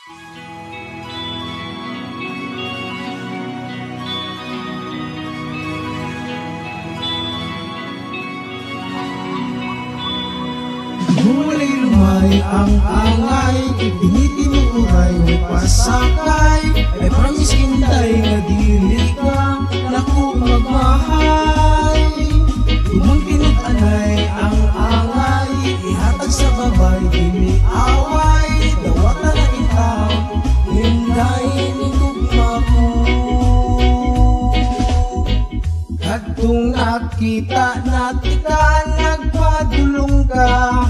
Mulay lumay ang angay, tinitinuray may pasakay. I promise intay nga dili ka naku magmahay. Tumang tinut-anay ang angay, ihatag sa babay dili away. Dawata na itaw, hindayin itugma ko. Kadtong nakita natin ka, nagpadulong ka.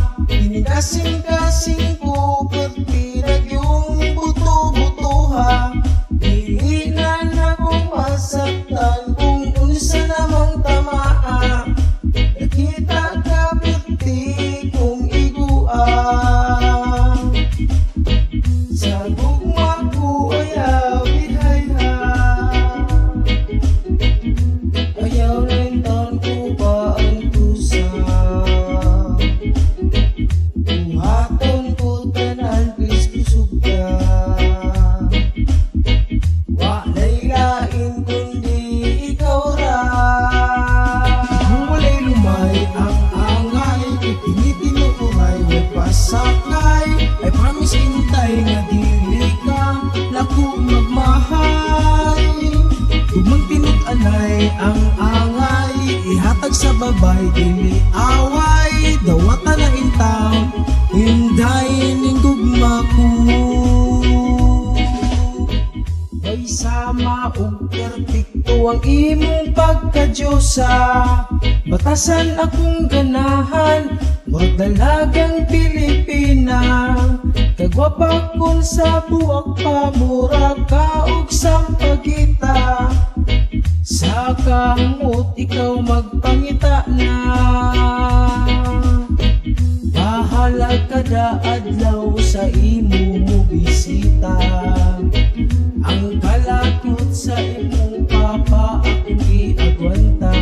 Kasing-kasing ko, pertirag yung buto-butuha. Dili na akong masaktan kung unsa namang tamaa. Nakita ka, perti kong igua. Sa gugma ko ayaw bihaya. Ayaw rin taon ko ba ang tusa. Sakay, I promise intay nga dili ka naku magmahay. Tumang tinut-anay ang angay, ihatag sa babay dili away. Dawata na intaw, hindayin ning gugma ko. Ay sama og pertikto ang imong pagkadyosa. Batasan akong ganahan, murag dalagang Pilipina. Kagwapa kun sa buwak pa, murag kaog sampagita. Sa kamot ikaw magpangita na. Bahala kada adlaw sa imo mo bisita. Ang kalakot sa imong papa akong giagwanta.